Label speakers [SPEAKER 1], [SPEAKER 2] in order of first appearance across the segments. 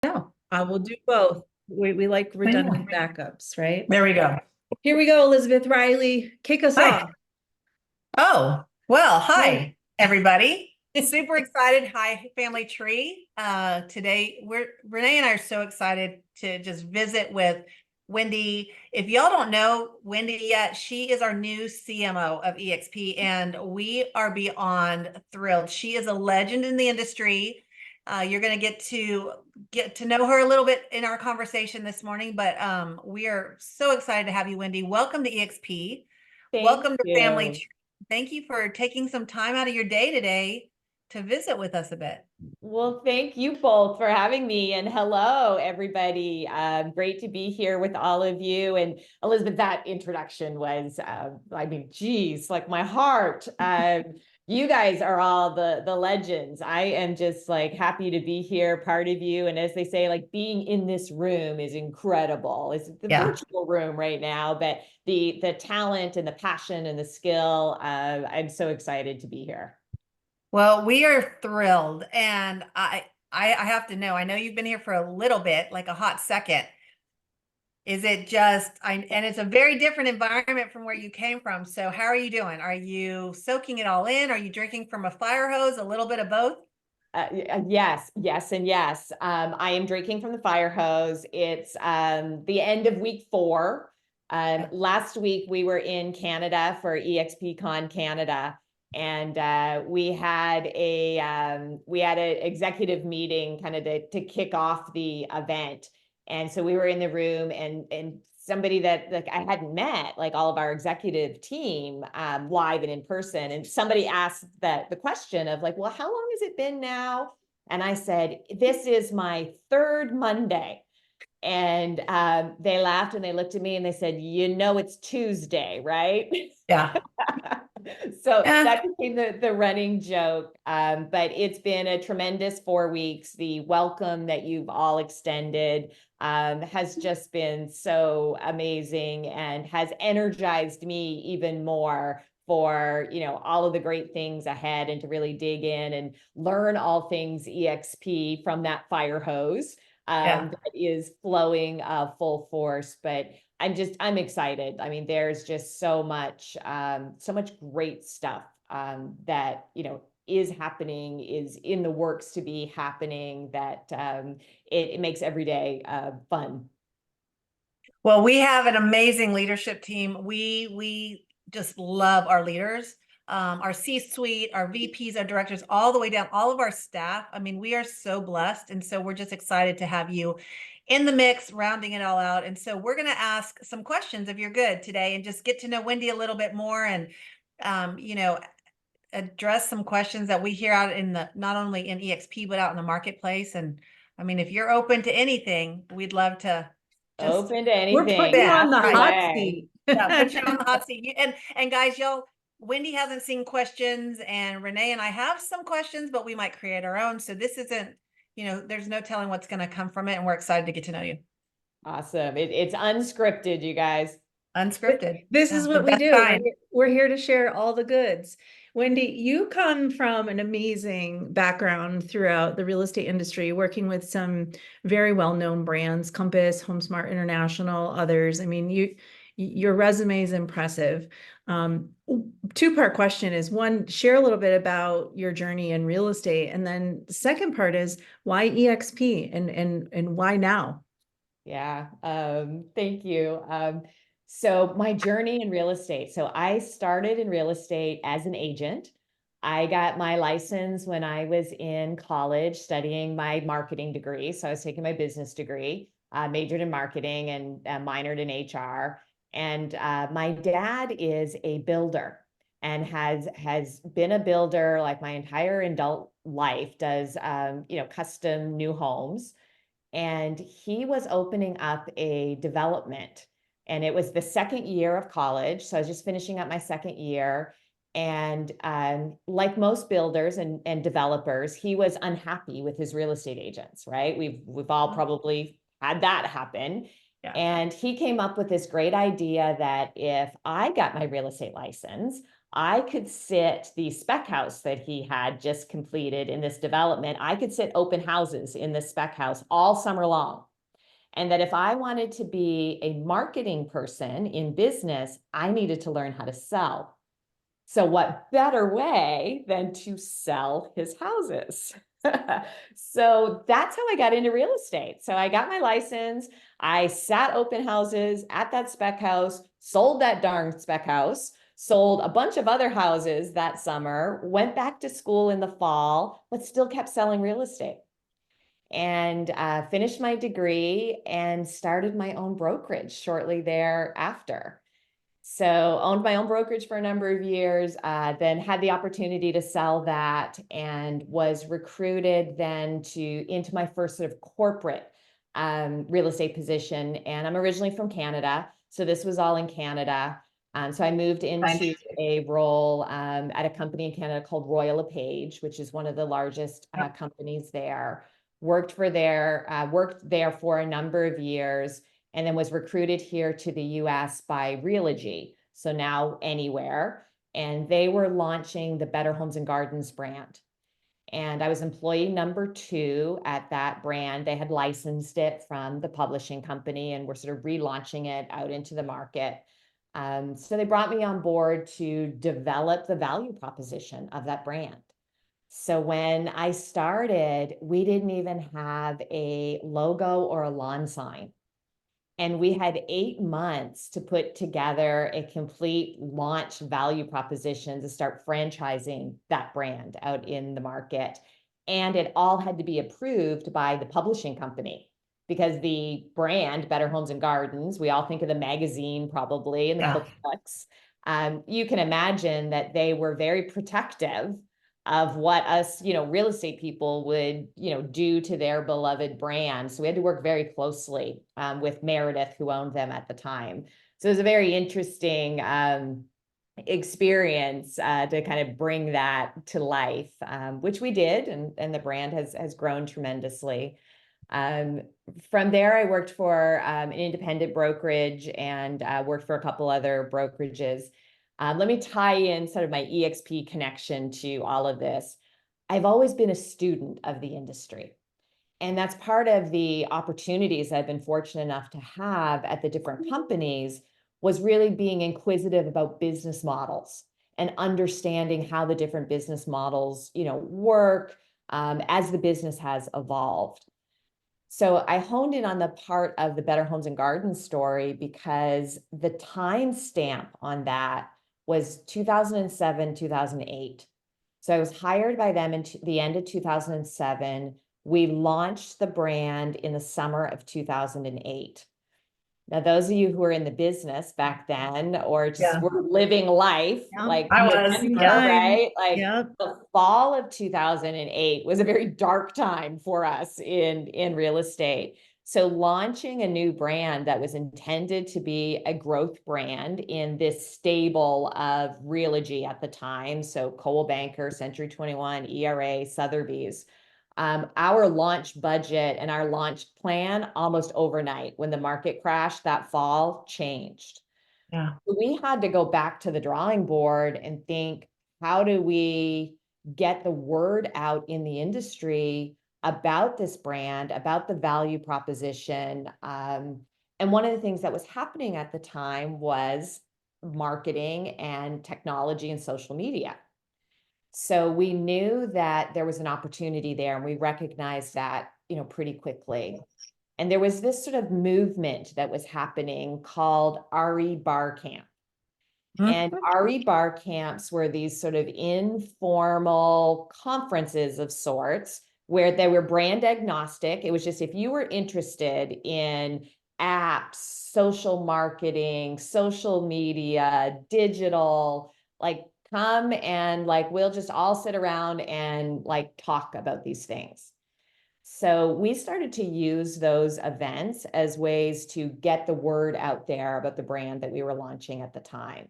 [SPEAKER 1] No, I will do both. We like redundant backups, right?
[SPEAKER 2] There we go.
[SPEAKER 1] Here we go, Elizabeth Riley. Kick us
[SPEAKER 2] Hi.
[SPEAKER 1] off.
[SPEAKER 2] Oh, well,
[SPEAKER 1] Hi.
[SPEAKER 2] hi, everybody. Super excited. Hi, family tree. Today Renee and I are so excited to just visit with Wendy. If y'all don't know Wendy yet, she is our new CMO of eXp, and we are beyond thrilled. She is a legend in the industry. You're going to get to know her a little bit in our conversation this morning, but we are so excited to have you, Wendy. Welcome to eXp.
[SPEAKER 3] Thank
[SPEAKER 2] Welcome to Family
[SPEAKER 3] you.
[SPEAKER 2] Tree. Thank you for taking some time out of your day today to visit with us a bit.
[SPEAKER 3] Well, thank you both for having me. And hello, everybody. Great to be here with all of you. And Elizabeth, that introduction was, geez, like my heart. You guys are all the legends. I am just like happy to be here, part of you. And as they say, like being in this room is incredible. It's the virtual room right now, but the talent and the passion and the skill, I'm so excited to be here.
[SPEAKER 2] Well, we are thrilled. And I have to know, I know you've been here for a little bit, like a hot second. Is it just, and it's a very different environment from where you came from. So how are you doing? Are you soaking it all in? Are you drinking from a fire hose? A little bit of both?
[SPEAKER 3] Yes, yes, and yes. I am drinking from the fire hose. It's the end of week 4. Last week we were in Canada for eXpCon Canada, and we had an executive meeting kind of to kick off the event. And so we were in the room, and somebody that like I hadn't met, like all of our executive team, live and in person. And somebody asked the question of like, well, how long has it been now? And I said, this is my 3rd Monday. And they laughed and they looked at me and they said, you know, it's Tuesday, right?
[SPEAKER 2] Yeah.
[SPEAKER 3] So that became the running joke. But it's been a tremendous 4 weeks. The welcome that you've all extended has just been so amazing and has energized me even more for, you know, all of the great things ahead and to really dig in and learn all things EXP from that fire hose that is flowing full force. But I'm excited. I mean, there's just so much great stuff that, you know, is happening, is in the works to be happening, that it makes every day fun.
[SPEAKER 2] Well, we have an amazing leadership team. We just love our leaders, our C-suite, our VPs, our directors, all the way down, all of our staff. I mean, we are so blessed. And so we're just excited to have you in the mix, rounding it all out. And so we're going to ask some questions if you're good today and just get to know Wendy a little bit more and, you know, address some questions that we hear out in the, not only in EXP, but out in the marketplace. And I mean, if you're open to anything, we'd love to just
[SPEAKER 3] open to anything.
[SPEAKER 1] We're putting you on the hot seat.
[SPEAKER 2] Yeah, put you on the hot seat. And guys, y'all, Wendy hasn't seen questions, and Renee and I have some questions, but we might create our own. So this isn't, you know, there's no telling what's going to come from it, and we're excited to get to know you.
[SPEAKER 3] Awesome. It's unscripted, you guys.
[SPEAKER 2] Unscripted.
[SPEAKER 1] This is what we do. We're here to share all the goods. Wendy, you come from an amazing background throughout the real estate industry, working with some very well-known brands, Compass, HomeSmart International, others. I mean, your resume is impressive. Two-part question is, one, share a little bit about your journey in real estate. And then the second part is why eXp and why now?
[SPEAKER 3] Yeah, thank you. So my journey in real estate. So I started in real estate as an agent. I got my license when I was in college studying my marketing degree. So I was taking my business degree, majored in marketing and minored in HR. And my dad is a builder and has been a builder like my entire adult life, does you know, custom new homes. And he was opening up a development, and it was the second year of college. So I was just finishing up my second year. And like most builders and developers, he was unhappy with his real estate agents, right? We've all probably had that happen.
[SPEAKER 2] Yeah.
[SPEAKER 3] And he came up with this great idea that if I got my real estate license, I could sit the spec house that he had just completed in this development. I could sit open houses in this spec house all summer long. And that if I wanted to be a marketing person in business, I needed to learn how to sell. So what better way than to sell his houses? So that's how I got into real estate. So I got my license. I sat open houses at that spec house, sold that darn spec house, sold a bunch of other houses that summer, went back to school in the fall, but still kept selling real estate. And finished my degree and started my own brokerage shortly thereafter. So owned my own brokerage for a number of years, then had the opportunity to sell that and was recruited then into my first sort of corporate real estate position. And I'm originally from Canada, so this was all in Canada. So I moved into a role at a company in Canada called Royal LePage, which is one of the largest companies there. Worked there for a number of years, and then was recruited here to the US by Realogy, so now Anywhere. And they were launching the Better Homes and Gardens brand. And I was employee number 2 at that brand. They had licensed it from the publishing company and were sort of relaunching it out into the market. So they brought me on board to develop the value proposition of that brand. So when I started, we didn't even have a logo or a lawn sign. And we had 8 months to put together a complete launch value proposition to start franchising that brand out in the market. And it all had to be approved by the publishing company, because the brand, Better Homes and Gardens, we all think of the magazine probably and the cookbooks. You can imagine that they were very protective of what us, real estate people would, do to their beloved brand. So we had to work very closely with Meredith, who owned them at the time. So it was a very interesting experience to kind of bring that to life, which we did, and the brand has grown tremendously. From there, I worked for an independent brokerage and worked for a couple other brokerages. Let me tie in sort of my eXp connection to all of this. I've always been a student of the industry. And that's part of the opportunities I've been fortunate enough to have at the different companies, was really being inquisitive about business models and understanding how the different business models, work as the business has evolved. So I honed in on the part of the Better Homes and Gardens story because the time stamp on that was 2007, 2008. So I was hired by them in the end of 2007. We launched the brand in the summer of 2008. Now, those of you who were in the business back then, or just were living life, like
[SPEAKER 2] I was,
[SPEAKER 3] right? Like the fall of 2008 was a very dark time for us in real estate. So launching a new brand that was intended to be a growth brand in this stable of Realogy at the time, so Coldwell Banker, Century 21, ERA, Sotheby's. Our launch budget and our launch plan almost overnight, when the market crashed that fall, changed. We had to go back to the drawing board and think, how do we get the word out in the industry about this brand, about the value proposition? And one of the things that was happening at the time was marketing and technology and social media. So we knew that there was an opportunity there, and we recognized that, pretty quickly. And there was this sort of movement that was happening called RE Bar Camp. And RE Bar Camps were these sort of informal conferences of sorts where they were brand agnostic. It was just, if you were interested in apps, social marketing, social media, digital, like, come and we'll just all sit around and talk about these things. So we started to use those events as ways to get the word out there about the brand that we were launching at the time.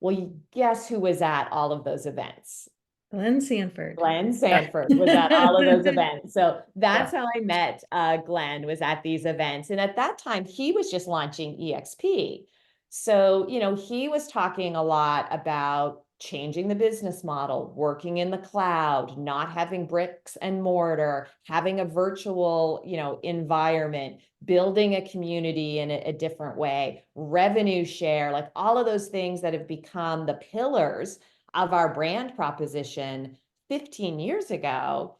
[SPEAKER 3] Well, guess who was at all of those events?
[SPEAKER 1] Glenn Sanford.
[SPEAKER 3] Glenn Sanford was at all of those events. So that's how I met Glenn, was at these events. And at that time, he was just launching eXp. So, he was talking a lot about changing the business model, working in the cloud, not having bricks and mortar, having a virtual, environment, building a community in a different way, revenue share, like all of those things that have become the pillars of our brand proposition 15 years ago,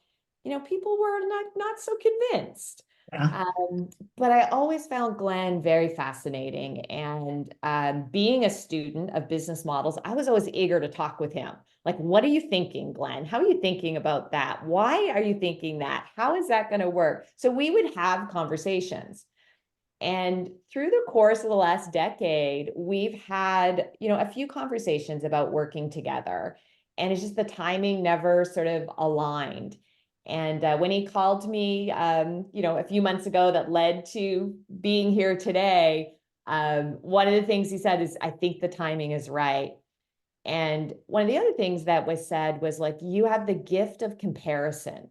[SPEAKER 3] people were not so convinced.
[SPEAKER 2] Yeah.
[SPEAKER 3] But I always found Glenn very fascinating. And being a student of business models, I was always eager to talk with him. Like, what are you thinking, Glenn? How are you thinking about that? Why are you thinking that? How is that going to work? So we would have conversations. And through the course of the last decade, we've had, a few conversations about working together. And it's just the timing never sort of aligned. And when he called me, a few months ago that led to being here today, one of the things he said is, I think the timing is right. And one of the other things that was said was like, you have the gift of comparison.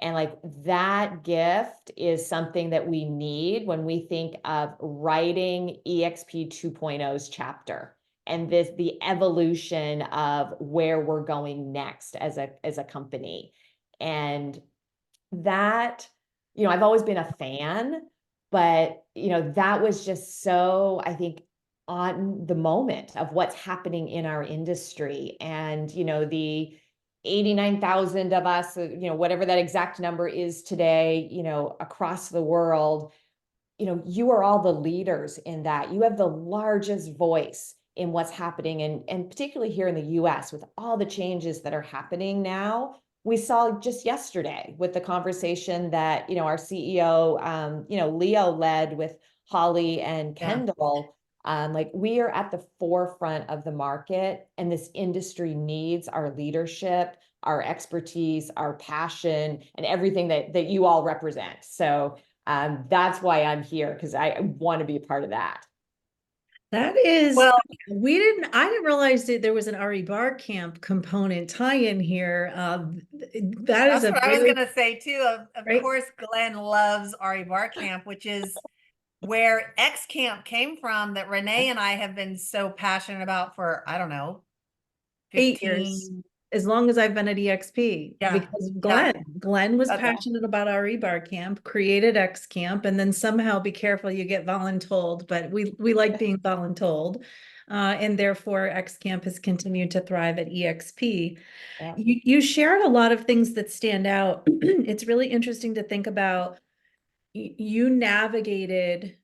[SPEAKER 3] And like that gift is something that we need when we think of writing eXp 2.0's chapter and the evolution of where we're going next as a company. And that, I've always been a fan, but that was just so, I think, on the moment of what's happening in our industry. And the 89,000 of us, whatever that exact number is today, across the world, you are all the leaders in that. You have the largest voice in what's happening, and particularly here in the US with all the changes that are happening now. We saw just yesterday with the conversation that, our CEO, Leo led with Holly and Kendall. Like we are at the forefront of the market, and this industry needs our leadership, our expertise, our passion, and everything that you all represent. So that's why I'm here, because I want to be a part of that.
[SPEAKER 1] That is,
[SPEAKER 2] Well,
[SPEAKER 1] I didn't realize that there was an RE Bar Camp component tie-in here. That is
[SPEAKER 2] that's
[SPEAKER 1] a
[SPEAKER 2] what I was
[SPEAKER 1] very,
[SPEAKER 2] going to say too. Of
[SPEAKER 1] right?
[SPEAKER 2] course, Glenn loves RE Bar Camp, which is where X Camp came from, that Renee and I have been so passionate about for, I don't know,
[SPEAKER 1] 8 years,
[SPEAKER 2] 15.
[SPEAKER 1] as long as I've been at eXp,
[SPEAKER 2] Yeah.
[SPEAKER 1] because
[SPEAKER 2] Yeah.
[SPEAKER 1] Glenn was
[SPEAKER 3] Okay.
[SPEAKER 1] passionate about RE Bar Camp, created X Camp, and then somehow, be careful, you get voluntold, but we like being voluntold. And therefore X Camp has continued to thrive at eXp.
[SPEAKER 3] Yeah.
[SPEAKER 1] You shared a lot of things that stand out. It's really interesting to think about. You navigated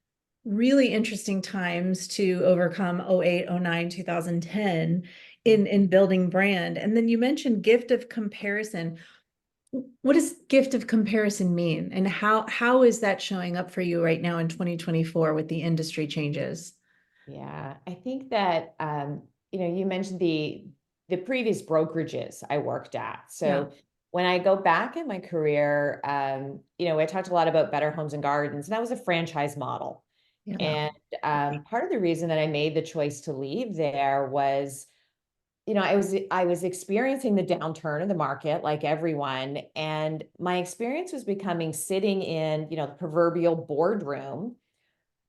[SPEAKER 1] really interesting times to overcome 08, 09, 2010 in building brand. And then you mentioned gift of comparison. What does gift of comparison mean? And how is that showing up for you right now in 2024 with the industry changes?
[SPEAKER 3] Yeah, I think that you mentioned the previous brokerages I worked at. So when I go back in my career, I talked a lot about Better Homes and Gardens, and that was a franchise model.
[SPEAKER 1] Yeah.
[SPEAKER 3] And part of the reason that I made the choice to leave there was, I was experiencing the downturn of the market like everyone, and my experience was becoming sitting in, the proverbial boardroom,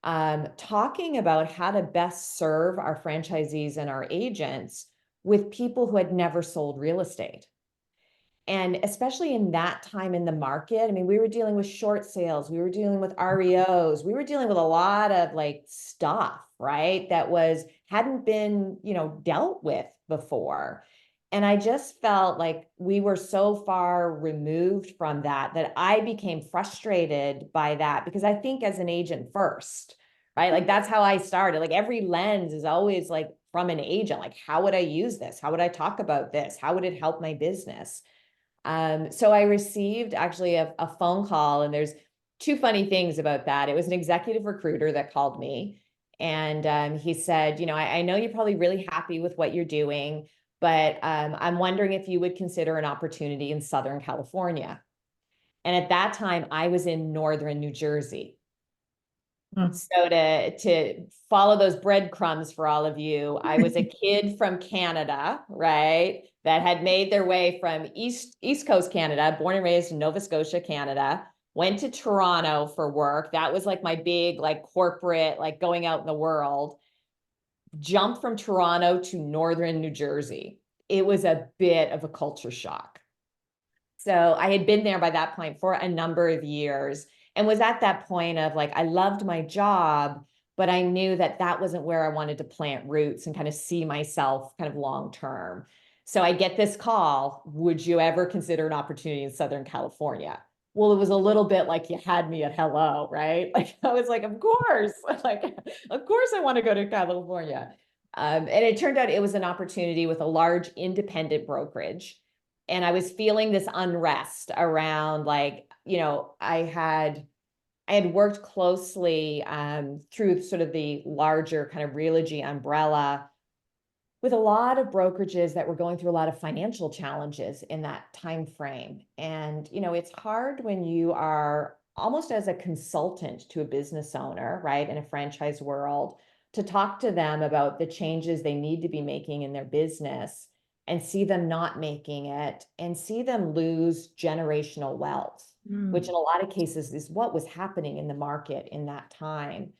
[SPEAKER 3] talking about how to best serve our franchisees and our agents with people who had never sold real estate. And especially in that time in the market, I mean, we were dealing with short sales, we were dealing with REOs, we were dealing with a lot of like stuff, right? That hadn't been, dealt with before. And I just felt like we were so far removed from that I became frustrated by that, because I think as an agent first, right? Like that's how I started. Like every lens is always like from an agent, like how would I use this? How would I talk about this? How would it help my business? So I received actually a phone call, and there's two funny things about that. It was an executive recruiter that called me, and he said, I know you're probably really happy with what you're doing, but I'm wondering if you would consider an opportunity in Southern California. And at that time, I was in Northern New Jersey. So to follow those breadcrumbs for all of you, I was a kid from Canada, right? That had made their way from East Coast Canada, born and raised in Nova Scotia, Canada, went to Toronto for work. That was like my big, like corporate, like going out in the world. Jumped from Toronto to Northern New Jersey. it was a bit of a culture shock. So I had been there by that point for a number of years and was at that point of like, I loved my job, but I knew that that wasn't where I wanted to plant roots and kind of see myself kind of long term. So I get this call, would you ever consider an opportunity in Southern California? Well, it was a little bit like you had me at hello, right? Like I was like, of course, like, of course I want to go to California. And it turned out it was an opportunity with a large independent brokerage. And I was feeling this unrest around like, I had worked closely through sort of the larger kind of Realogy umbrella with a lot of brokerages that were going through a lot of financial challenges in that time frame. And it's hard when you are almost as a consultant to a business owner, right, in a franchise world, to talk to them about the changes they need to be making in their business and see them not making it and see them lose generational wealth, which in a lot of cases is what was happening in the market in that time.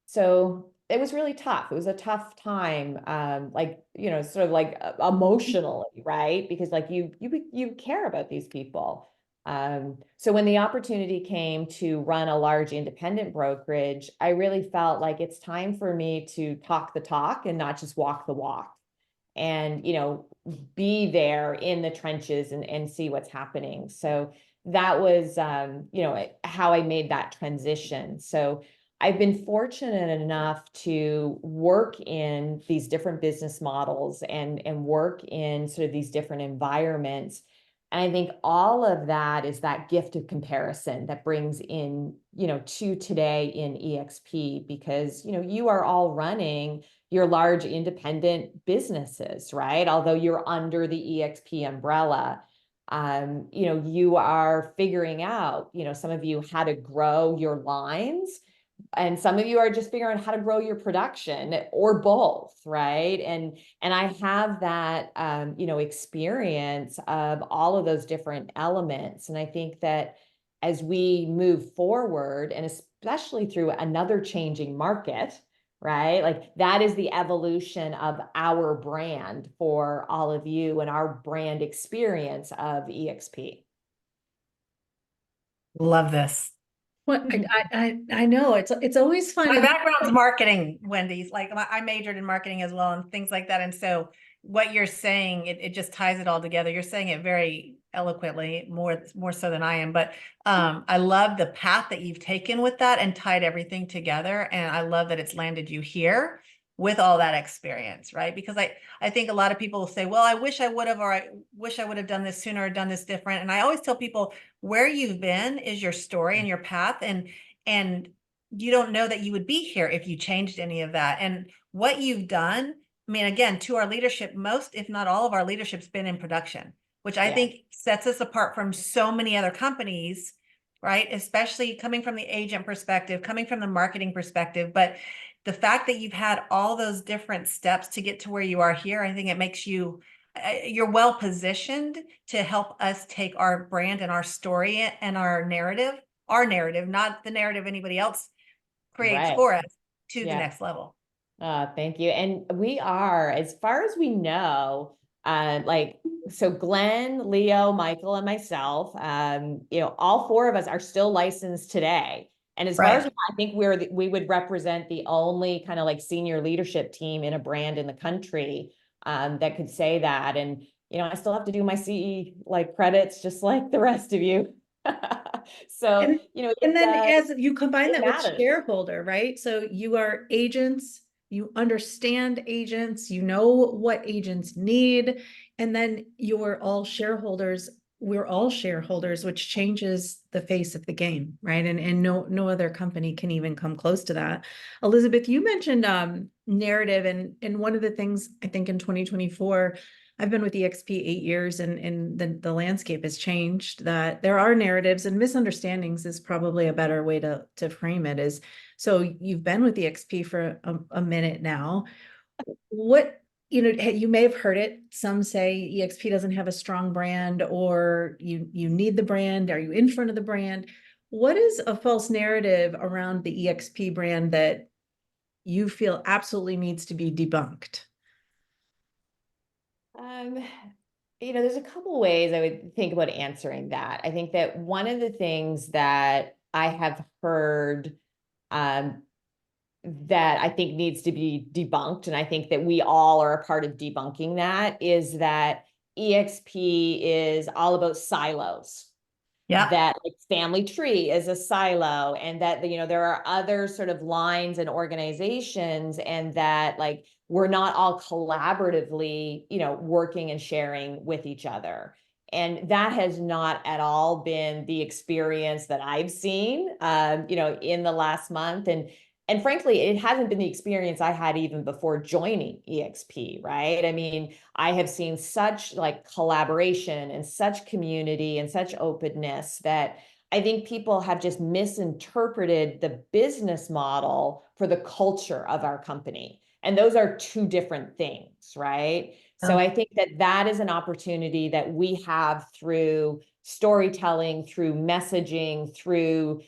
[SPEAKER 3] So it was really tough. It was a tough time, sort of like emotionally, right? Because like you care about these people. So when the opportunity came to run a large independent brokerage, I really felt like it's time for me to talk the talk and not just walk the walk. And be there in the trenches and see what's happening. So that was how I made that transition. So I've been fortunate enough to work in these different business models and work in sort of these different environments. And I think all of that is that gift of comparison that brings in, to today in eXp, because, you are all running your large independent businesses, right? Although you're under the eXp umbrella, you are figuring out, some of you how to grow your lines, and some of you are just figuring out how to grow your production or both, right? And I have that experience of all of those different elements. And I think that as we move forward, and especially through another changing market, right? Like that is the evolution of our brand for all of you and our brand experience of eXp.
[SPEAKER 2] Love this.
[SPEAKER 1] Well, I know it's always fun.
[SPEAKER 2] My background's marketing, Wendy's. Like I majored in marketing as well and things like that. And so what you're saying, it just ties it all together. You're saying it very eloquently, more so than I am. But I love the path that you've taken with that and tied everything together. And I love that it's landed you here with all that experience, right? Because I think a lot of people will say, well, I wish I would have, or I wish I would have done this sooner or done this different. And I always tell people where you've been is your story and your path. And you don't know that you would be here if you changed any of that. And what you've done, I mean, again, to our leadership, most, if not all of our leadership's been in production, which I think sets us apart from so many other companies, right? Especially coming from the agent perspective, coming from the marketing perspective. But the fact that you've had all those different steps to get to where you are here, I think it makes you, you're well positioned to help us take our brand and our story and our narrative, not the narrative anybody else creates
[SPEAKER 3] Right.
[SPEAKER 2] for us, to the
[SPEAKER 3] Yeah.
[SPEAKER 2] next level.
[SPEAKER 3] Thank you. And we are, as far as we know, so Glenn, Leo, Michael, and myself, all four of us are still licensed today. And as far as we know, I think we would represent the only kind of like senior leadership team in a brand in the country that could say that. And, I still have to do my CE like credits just like the rest of you. So,
[SPEAKER 1] and then as you combine that with
[SPEAKER 3] matters.
[SPEAKER 1] shareholder, right? So you are agents, you understand agents, you know what agents need, and then you're all shareholders. We're all shareholders, which changes the face of the game, right? And no other company can even come close to that. Elizabeth, you mentioned narrative, and one of the things I think in 2024, I've been with eXp 8 years, and the landscape has changed, that there are narratives and misunderstandings is probably a better way to frame it. Is, so you've been with eXp for a minute now. What, you may have heard it. Some say eXp doesn't have a strong brand, or you need the brand. Are you in front of the brand? What is a false narrative around the eXp brand that you feel absolutely needs to be debunked?
[SPEAKER 3] Um, there's a couple ways I would think about answering that. I think that one of the things that I have heard um, that I think needs to be debunked, and I think that we all are a part of debunking that, is that EXP is all about silos.
[SPEAKER 2] Yeah.
[SPEAKER 3] That like family tree is a silo, and that there are other sort of lines and organizations, and that like we're not all collaboratively working and sharing with each other. And that has not at all been the experience that I've seen in the last month. And frankly, it hasn't been the experience I had even before joining EXP, right? I mean, I have seen such like collaboration and such community and such openness that I think people have just misinterpreted the business model for the culture of our company. And those are two different things, right? So I think that that is an opportunity that we have through storytelling, through messaging, through,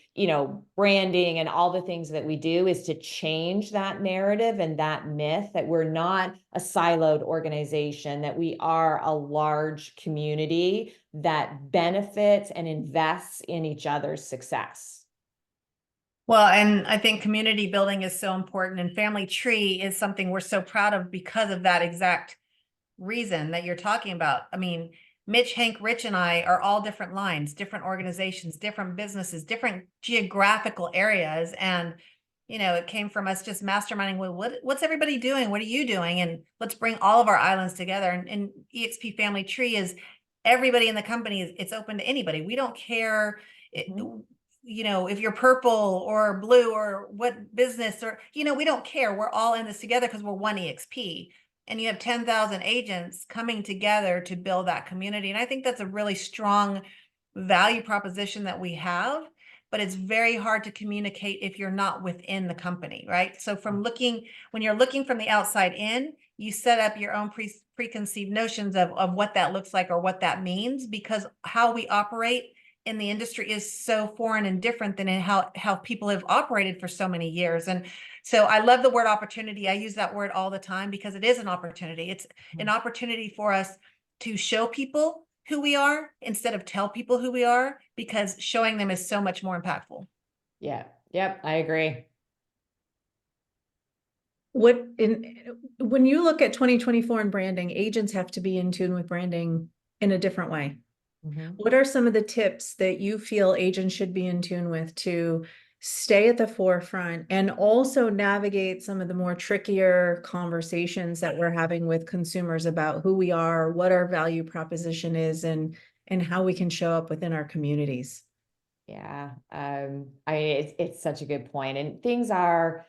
[SPEAKER 3] branding and all the things that we do, is to change that narrative and that myth that we're not a siloed organization, that we are a large community that benefits and invests in each other's success.
[SPEAKER 2] Well, and I think community building is so important, and family tree is something we're so proud of because of that exact reason that you're talking about. I mean, Mitch, Hank, Rich, and I are all different lines, different organizations, different businesses, different geographical areas. And, it came from us just masterminding, well, what's everybody doing? What are you doing? And let's bring all of our islands together. And EXP Family Tree is everybody in the company, it's open to anybody. We don't care. If you're purple or blue or what business, or, we don't care. We're all in this together because we're one EXP. And you have 10,000 agents coming together to build that community. And I think that's a really strong value proposition that we have, but it's very hard to communicate if you're not within the company, right? So when you're looking from the outside in, you set up your own preconceived notions of what that looks like or what that means, because how we operate in the industry is so foreign and different than in how people have operated for so many years. And so I love the word opportunity. I use that word all the time because it is an opportunity. It's an opportunity for us to show people who we are instead of tell people who we are, because showing them is so much more impactful.
[SPEAKER 3] Yeah. Yep. I agree.
[SPEAKER 1] When you look at 2024 and branding, agents have to be in tune with branding in a different way. What are some of the tips that you feel agents should be in tune with to stay at the forefront and also navigate some of the more trickier conversations that we're having with consumers about who we are, what our value proposition is, and how we can show up within our communities?
[SPEAKER 3] Yeah. It's such a good point. And things are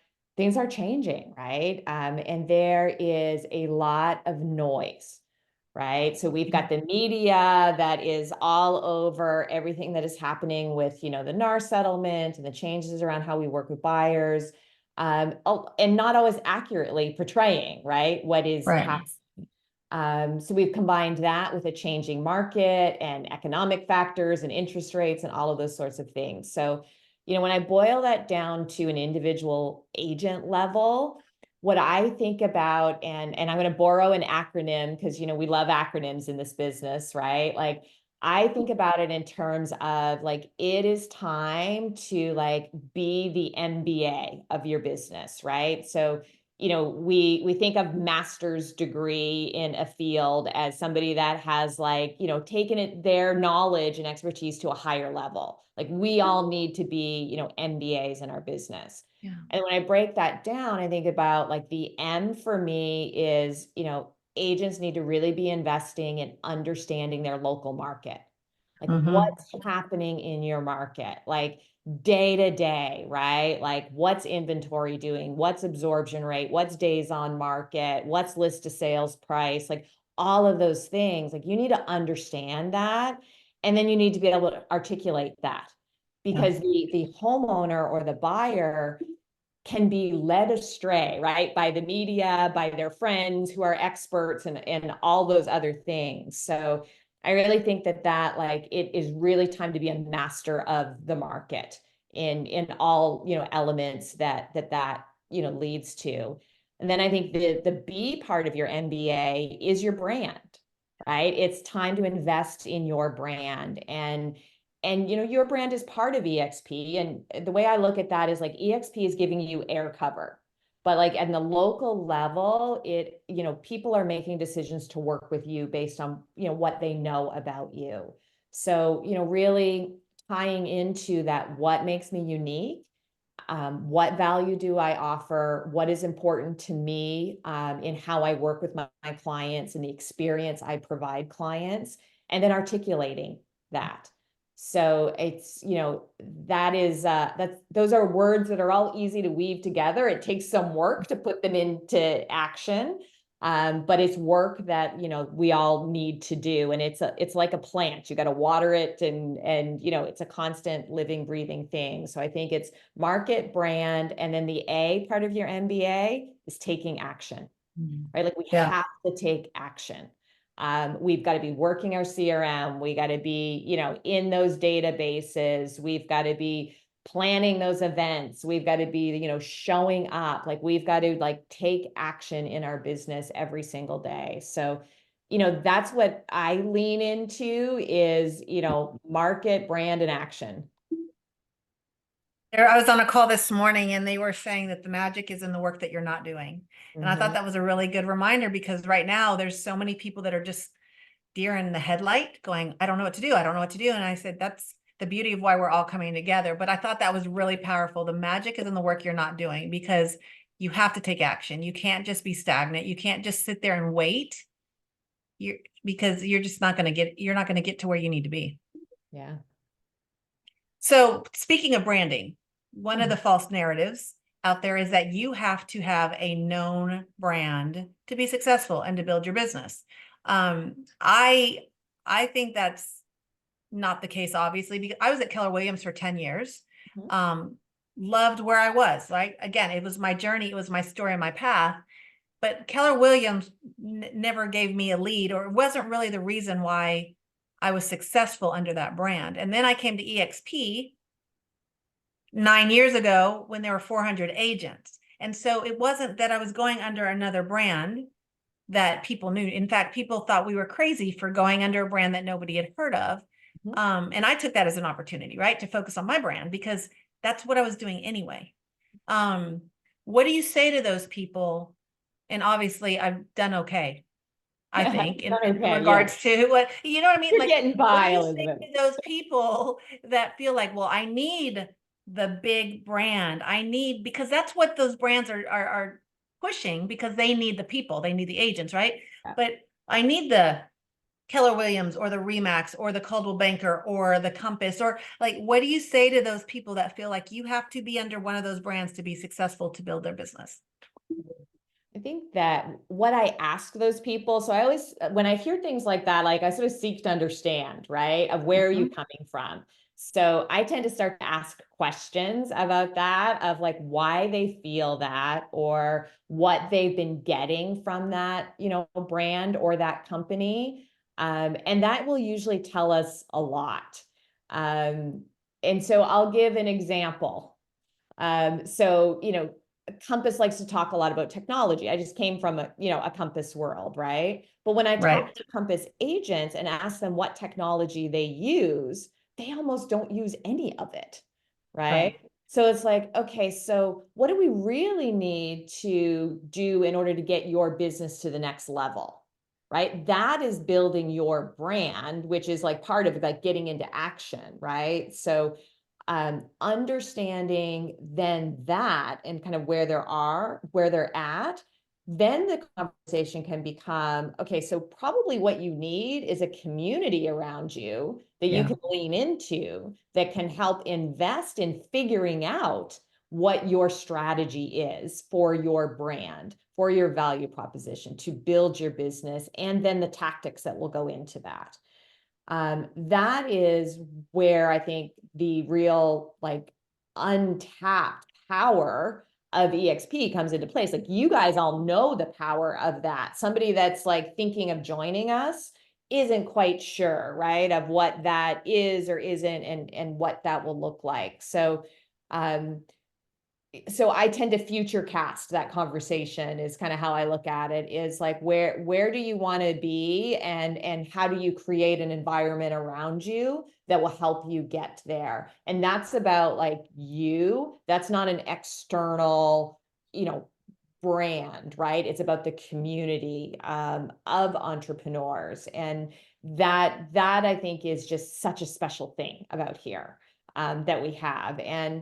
[SPEAKER 3] changing, right? And there is a lot of noise, right? So we've got the media that is all over everything that is happening with, the NAR settlement and the changes around how we work with buyers, and not always accurately portraying, right, what is happening. So we've combined that with a changing market and economic factors and interest rates and all of those sorts of things. So, when I boil that down to an individual agent level, what I think about, and I'm going to borrow an acronym because, we love acronyms in this business, right? Like, I think about it in terms of like, it is time to like be the MBA of your business, right? So, we think of master's degree in a field as somebody that has like, taken their knowledge and expertise to a higher level. Like we all need to be, MBAs in our business.
[SPEAKER 1] Yeah.
[SPEAKER 3] And when I break that down, I think about like the M for me is, agents need to really be investing in understanding their local market. Like what's happening in your market? Like day to day, right? Like what's inventory doing? What's absorption rate? What's days on market? What's list to sales price? Like all of those things, like you need to understand that. And then you need to be able to articulate that, because the homeowner or the buyer can be led astray, right? By the media, by their friends who are experts and all those other things. So I really think that like it is really time to be a master of the market in all, elements that leads to. And then I think the B part of your MBA is your brand, right? It's time to invest in your brand. And your brand is part of eXp. And the way I look at that is like eXp is giving you air cover. But like at the local level, people are making decisions to work with you based on, what they know about you. So, really tying into that, what makes me unique? What value do I offer? What is important to me in how I work with my clients and the experience I provide clients, and then articulating that. So it's, those are words that are all easy to weave together. It takes some work to put them into action. But it's work that, we all need to do. And it's like a plant. You got to water it and, it's a constant living, breathing thing. So I think it's market, brand, and then the A part of your MBA is taking action, right? Like we have to take action. We've got to be working our CRM. We got to be, in those databases. We've got to be planning those events. We've got to be, showing up. Like we've got to take action in our business every single day. So, that's what I lean into is, market, brand, and action.
[SPEAKER 2] I was on a call this morning and they were saying that the magic is in the work that you're not doing. And I thought that was a really good reminder because right now there's so many people that are just deer in the headlight going, I don't know what to do. I don't know what to do. And I said, that's the beauty of why we're all coming together. But I thought that was really powerful. The magic is in the work you're not doing because you have to take action. You can't just be stagnant. You can't just sit there and wait. Because you're just not going to get to where you need to be.
[SPEAKER 3] Yeah.
[SPEAKER 2] So speaking of branding, one of the false narratives out there is that you have to have a known brand to be successful and to build your business. I think that's not the case, obviously, because I was at Keller Williams for 10 years. Loved where I was. Right. Again, it was my journey. It was my story and my path. But Keller Williams never gave me a lead, or it wasn't really the reason why I was successful under that brand. And then I came to eXp 9 years ago when there were 400 agents. And so it wasn't that I was going under another brand that people knew. In fact, people thought we were crazy for going under a brand that nobody had heard of. And I took that as an opportunity, right, to focus on my brand because that's what I was doing anyway. What do you say to those people? And obviously I've done okay, I think, in regards to what, you know what I mean?
[SPEAKER 3] You're
[SPEAKER 2] like
[SPEAKER 3] getting by,
[SPEAKER 2] what do you
[SPEAKER 3] Elizabeth.
[SPEAKER 2] say to those people that feel like, well, I need the big brand. Because that's what those brands are pushing because they need the people, they need the agents, right?
[SPEAKER 3] Yeah.
[SPEAKER 2] But I need the Keller Williams or the Remax or the Coldwell Banker or the Compass, or like, what do you say to those people that feel like you have to be under one of those brands to be successful to build their business?
[SPEAKER 3] I think that what I ask those people, so I always, when I hear things like that, like I sort of seek to understand, right, of where are you coming from? So I tend to start to ask questions about that, of like why they feel that or what they've been getting from that, brand or that company. And that will usually tell us a lot. And so I'll give an example. Compass likes to talk a lot about technology. I just came from a Compass world, right? But when I talk to Compass agents and ask them what technology they use, they almost don't use any of it, right? So it's like, okay, so what do we really need to do in order to get your business to the next level, right? That is building your brand, which is like part of like getting into action, right? So understanding then that and kind of where they're at, then the conversation can become, okay, so probably what you need is a community around you that you can lean into that can help invest in figuring out what your strategy is for your brand, for your value proposition to build your business, and then the tactics that will go into that. That is where I think the real like untapped power of eXp comes into place. Like you guys all know the power of that. Somebody that's like thinking of joining us isn't quite sure, right, of what that is or isn't and what that will look like. So so I tend to future cast that conversation is kind of how I look at it, is like, where do you want to be, and how do you create an environment around you that will help you get there? And that's about like you, that's not an external, brand, right? It's about the community of entrepreneurs. And that I think is just such a special thing about here, that we have. And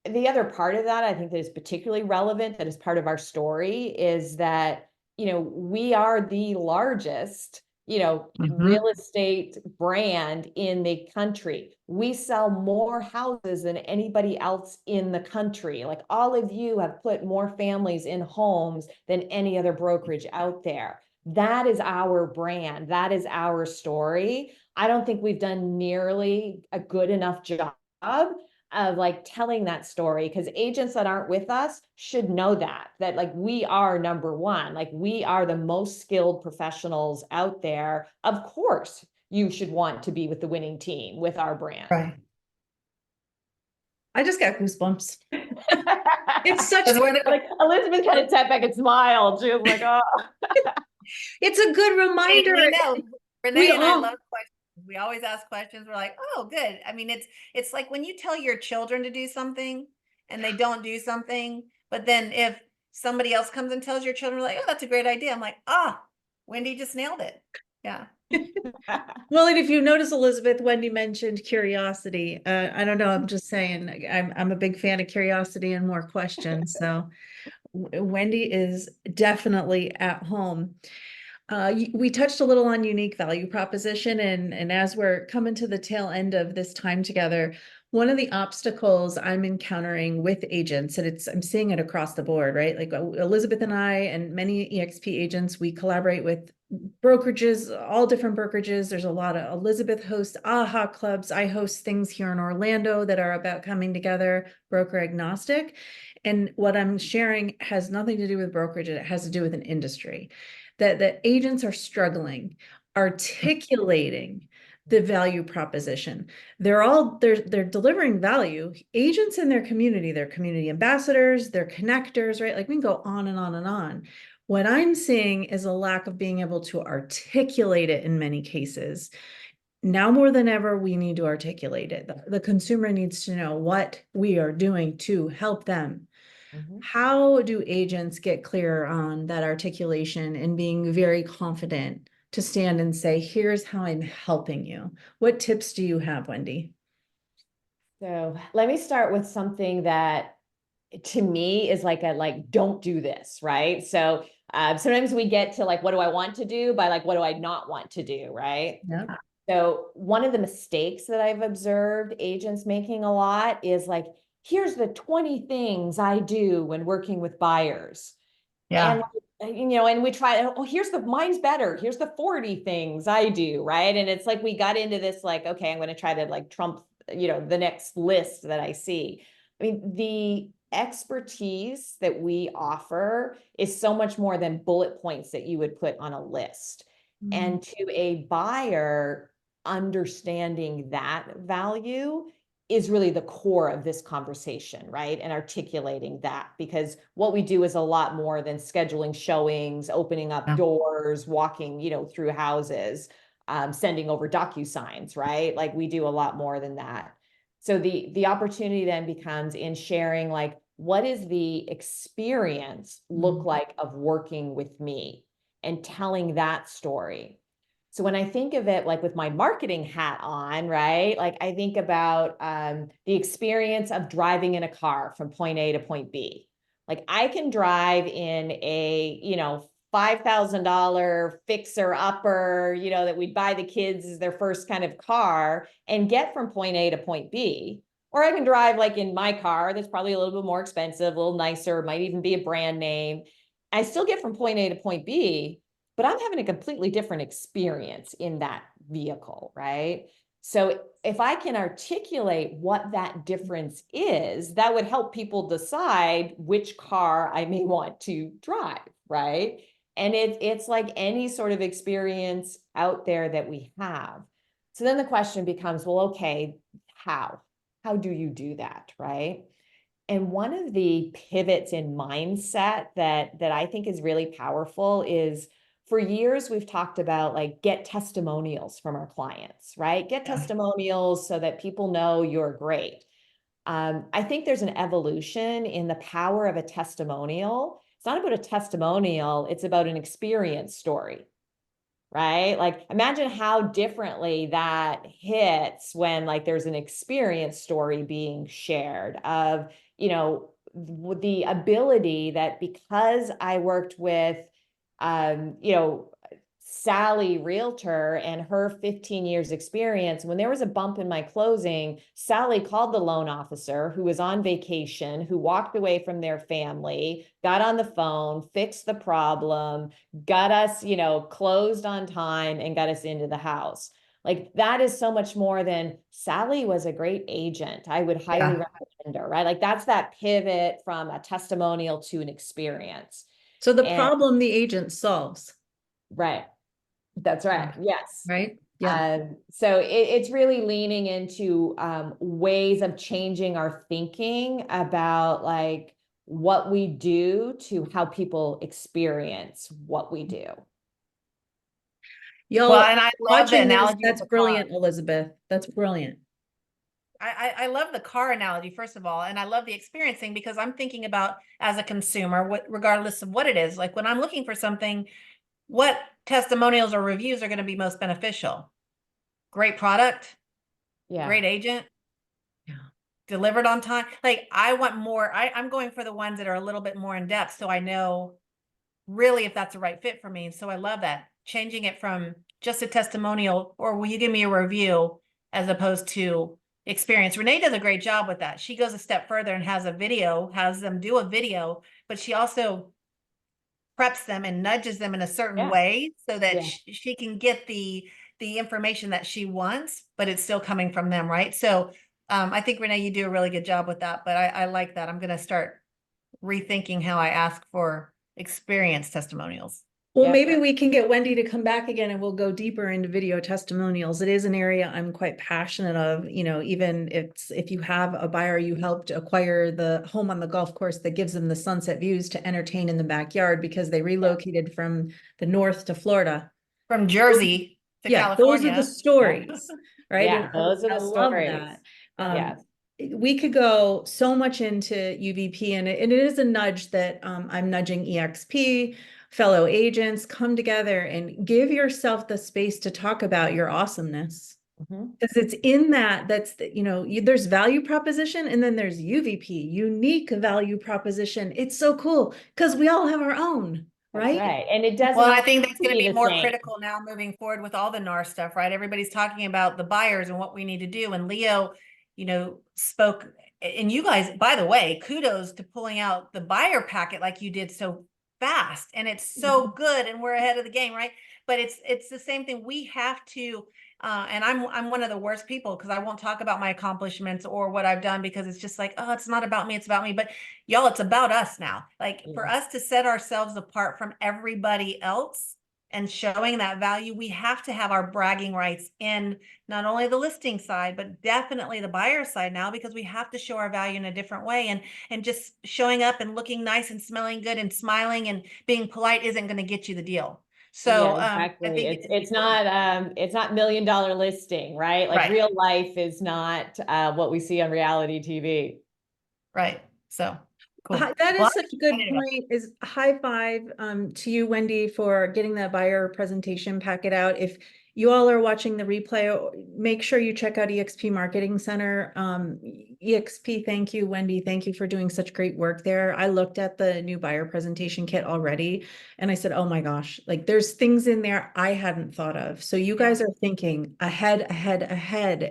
[SPEAKER 3] the other part of that, I think that is particularly relevant, that is part of our story, is that, we are the largest, real estate brand in the country. We sell more houses than anybody else in the country. Like, all of you have put more families in homes than any other brokerage out there. That is our brand. That is our story. I don't think we've done nearly a good enough job of like telling that story, because agents that aren't with us should know that like we are number one, like we are the most skilled professionals out there. Of course, you should want to be with the winning team with our brand.
[SPEAKER 2] Right.
[SPEAKER 1] I just got goosebumps. It's such,
[SPEAKER 3] like Elizabeth kind of sat back and smiled. She was like, oh.
[SPEAKER 1] it's a good reminder.
[SPEAKER 2] Renee and I love questions. We always ask questions. We're like, oh, good. I mean, it's like when you tell your children to do something and they don't do something, but then if somebody else comes and tells your children, like, oh, that's a great idea. I'm like, Wendy just nailed it. Yeah.
[SPEAKER 1] Well, and if you notice, Elizabeth, Wendy mentioned curiosity. I don't know. I'm just saying, I'm a big fan of curiosity and more questions. So Wendy is definitely at home. We touched a little on unique value proposition, and as we're coming to the tail end of this time together, one of the obstacles I'm encountering with agents, and I'm seeing it across the board, right? Like Elizabeth and I and many eXp agents, we collaborate with brokerages, all different brokerages. There's a lot of Elizabeth hosts AHA clubs. I host things here in Orlando that are about coming together, broker agnostic. And what I'm sharing has nothing to do with brokerage. It has to do with an industry that agents are struggling articulating the value proposition. They're delivering value. Agents in their community, they're community ambassadors, they're connectors, right? Like we can go on and on and on. What I'm seeing is a lack of being able to articulate it in many cases. Now more than ever, we need to articulate it. The consumer needs to know what we are doing to help them. How do agents get clear on that articulation and being very confident to stand and say, here's how I'm helping you? What tips do you have, Wendy?
[SPEAKER 3] So let me start with something that to me is like don't do this, right? So sometimes we get to like, what do I want to do by like, what do I not want to do, right?
[SPEAKER 1] Yeah.
[SPEAKER 3] So one of the mistakes that I've observed agents making a lot is like, here's the 20 things I do when working with buyers.
[SPEAKER 2] Yeah.
[SPEAKER 3] And we try, mine's better. Here's the 40 things I do, right? And it's like, we got into this, like, okay, I'm going to try to like trump, the next list that I see. I mean, the expertise that we offer is so much more than bullet points that you would put on a list. And to a buyer, understanding that value is really the core of this conversation, right? And articulating that, because what we do is a lot more than scheduling showings, opening up doors, walking, through houses, sending over DocuSigns, right? Like we do a lot more than that. So the opportunity then becomes in sharing, like, what is the experience look like of working with me, and telling that story. So when I think of it, like with my marketing hat on, right? Like I think about the experience of driving in a car from point A to point B. Like I can drive in a, $5,000 fixer upper, that we'd buy the kids as their first kind of car and get from point A to point B. Or I can drive like in my car that's probably a little bit more expensive, a little nicer, might even be a brand name. I still get from point A to point B, but I'm having a completely different experience in that vehicle, right? So if I can articulate what that difference is, that would help people decide which car I may want to drive, right? And it's like any sort of experience out there that we have. So then the question becomes, well, okay, how do you do that, right? And one of the pivots in mindset that I think is really powerful is, for years we've talked about like, get testimonials from our clients, right? Get
[SPEAKER 2] Yeah.
[SPEAKER 3] testimonials so that people know you're great. I think there's an evolution in the power of a testimonial. It's not about a testimonial, it's about an experience story, right? Like, imagine how differently that hits when like there's an experience story being shared of, the ability that, because I worked with, um, you know, Sally Realtor and her 15 years experience, when there was a bump in my closing, Sally called the loan officer who was on vacation, who walked away from their family, got on the phone, fixed the problem, got us, closed on time and got us into the house. Like, that is so much more than Sally was a great agent. I would highly recommend her, right? Like, that's that pivot from a testimonial to an experience.
[SPEAKER 1] So the
[SPEAKER 3] And
[SPEAKER 1] problem the agent solves.
[SPEAKER 3] right. That's right. Yes.
[SPEAKER 1] Right. Yeah.
[SPEAKER 3] So it's really leaning into ways of changing our thinking about like what we do to how people experience what we do.
[SPEAKER 1] Y'all
[SPEAKER 2] Well, and I love the
[SPEAKER 1] watching this,
[SPEAKER 2] analogy of
[SPEAKER 1] that's
[SPEAKER 2] the
[SPEAKER 1] brilliant,
[SPEAKER 2] car.
[SPEAKER 1] Elizabeth. That's brilliant.
[SPEAKER 2] I love the car analogy, first of all, and I love the experiencing, because I'm thinking about, as a consumer, regardless of what it is, like when I'm looking for something, what testimonials or reviews are going to be most beneficial? Great product,
[SPEAKER 3] Yeah.
[SPEAKER 2] great agent,
[SPEAKER 1] Yeah.
[SPEAKER 2] delivered on time. Like, I want more. I'm going for the ones that are a little bit more in depth, so I know really if that's the right fit for me. So I love that, changing it from just a testimonial, or will you give me a review, as opposed to experience. Renee does a great job with that. She goes a step further and has them do a video, but she also preps them and nudges them in a certain
[SPEAKER 3] Yeah.
[SPEAKER 2] way so that
[SPEAKER 3] Yeah.
[SPEAKER 2] she can get the information that she wants, but it's still coming from them, right? So I think, Renee, you do a really good job with that, but I like that. I'm going to start rethinking how I ask for experience testimonials.
[SPEAKER 1] Well,
[SPEAKER 3] Yep.
[SPEAKER 1] maybe we can get Wendy to come back again and we'll go deeper into video testimonials. It is an area I'm quite passionate of, even if you have a buyer, you helped acquire the home on the golf course that gives them the sunset views to entertain in the backyard because they relocated from the north to Florida.
[SPEAKER 2] From Jersey to
[SPEAKER 1] Yeah, those are the
[SPEAKER 2] California.
[SPEAKER 1] stories, right?
[SPEAKER 3] Yeah,
[SPEAKER 1] And
[SPEAKER 3] those are
[SPEAKER 1] I
[SPEAKER 3] the
[SPEAKER 1] love
[SPEAKER 3] stories.
[SPEAKER 1] that.
[SPEAKER 3] Yeah.
[SPEAKER 1] We could go so much into UVP, and it is a nudge that I'm nudging eXp, fellow agents, come together and give yourself the space to talk about your awesomeness.
[SPEAKER 3] Mhm.
[SPEAKER 1] Because it's in there's value proposition and then there's UVP, unique value proposition. It's so cool because we all have our own,
[SPEAKER 3] That's
[SPEAKER 1] right?
[SPEAKER 3] right. And it doesn't
[SPEAKER 2] Well, I
[SPEAKER 3] all
[SPEAKER 2] think
[SPEAKER 3] have
[SPEAKER 2] that's
[SPEAKER 3] to
[SPEAKER 2] going to
[SPEAKER 3] be
[SPEAKER 2] be
[SPEAKER 3] the
[SPEAKER 2] more
[SPEAKER 3] same.
[SPEAKER 2] critical now moving forward with all the NAR stuff, right? Everybody's talking about the buyers and what we need to do. And Leo, spoke, and you guys, by the way, kudos to pulling out the buyer packet like you did so fast. And it's so good, and we're ahead of the game, right? But it's the same thing. We have to, and I'm one of the worst people, because I won't talk about my accomplishments or what I've done, because it's just like, oh, it's not about me, it's about me. But y'all, it's about us now. Like, for us to set ourselves apart from everybody else and showing that value, we have to have our bragging rights in not only the listing side, but definitely the buyer side now, because we have to show our value in a different way. And just showing up and looking nice and smelling good and smiling and being polite isn't going to get you the deal. So
[SPEAKER 3] Yeah,
[SPEAKER 2] I
[SPEAKER 3] exactly.
[SPEAKER 2] think
[SPEAKER 3] It's
[SPEAKER 2] it's
[SPEAKER 3] it's not $1 million listing, right? Like,
[SPEAKER 2] right,
[SPEAKER 3] real life is not what we see on reality TV.
[SPEAKER 2] right. So cool.
[SPEAKER 1] That
[SPEAKER 2] Well,
[SPEAKER 1] is such a good point. Is high five to you, Wendy, for getting that buyer presentation packet out. If you all are watching the replay, make sure you check out eXp Marketing Center. eXp, thank you, Wendy. Thank you for doing such great work there. I looked at the new buyer presentation kit already, and I said, oh my gosh, like there's things in there I hadn't thought of. So you guys are thinking ahead,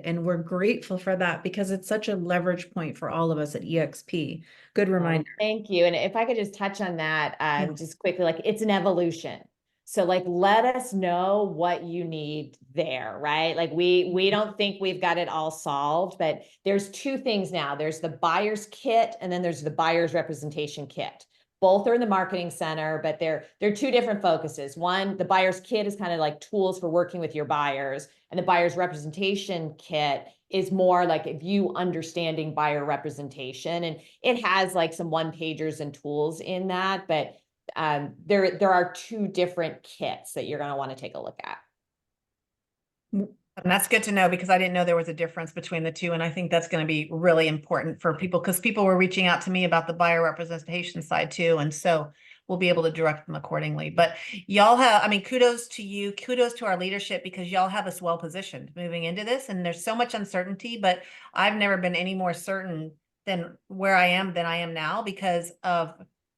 [SPEAKER 1] and we're grateful for that because it's such a leverage point for all of us at eXp. Good reminder.
[SPEAKER 3] Thank you. And if I could just touch on that just quickly, like, it's an evolution. So like, let us know what you need there, right? Like, we don't think we've got it all solved, but there's two things now. There's the buyer's kit, and then there's the buyer's representation kit. Both are in the marketing center, but they're two different focuses. One, the buyer's kit is kind of like tools for working with your buyers, and the buyer's representation kit is more like if you understanding buyer representation, and it has like some one pagers and tools in that, but there are two different kits that you're going to want to take a look at.
[SPEAKER 2] And that's good to know, because I didn't know there was a difference between the two. And I think that's going to be really important for people, because people were reaching out to me about the buyer representation side too. And so we'll be able to direct them accordingly. But y'all have, I mean, kudos to you, kudos to our leadership, because y'all have us well positioned moving into this. And there's so much uncertainty, but I've never been any more certain than I am now, because of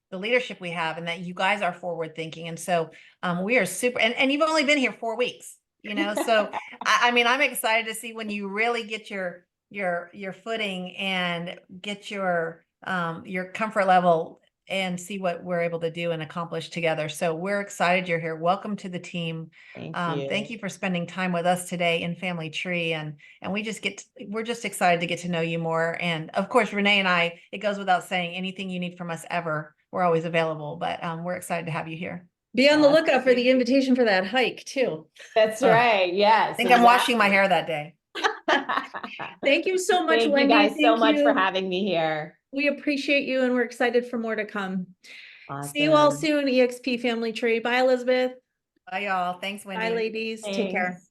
[SPEAKER 2] the leadership we have, and that you guys are forward thinking. And so we are super, and you've only been here 4 weeks. So I mean, I'm excited to see when you really get your footing and get your comfort level, and see what we're able to do and accomplish together. So we're excited you're here. Welcome to the team.
[SPEAKER 3] Thank you.
[SPEAKER 2] Thank you for spending time with us today in Family Tree, and we're just excited to get to know you more. And of course, Renee and I, it goes without saying, anything you need from us ever, we're always available. But we're excited to have you here.
[SPEAKER 1] Be on the lookout for the invitation for that hike too.
[SPEAKER 3] That's right. Yes.
[SPEAKER 2] I think I'm washing my hair that day.
[SPEAKER 1] Thank you so much,
[SPEAKER 3] Thank
[SPEAKER 1] Wendy.
[SPEAKER 3] you guys so
[SPEAKER 1] Thank
[SPEAKER 3] much for
[SPEAKER 1] you.
[SPEAKER 3] having me here.
[SPEAKER 1] We appreciate you, and we're excited for more to come.
[SPEAKER 3] Awesome.
[SPEAKER 1] See you all soon, eXp Family Tree. Bye, Elizabeth.
[SPEAKER 2] Bye, y'all. Thanks, Wendy.
[SPEAKER 1] Bye, ladies. Take care.
[SPEAKER 3] Thanks.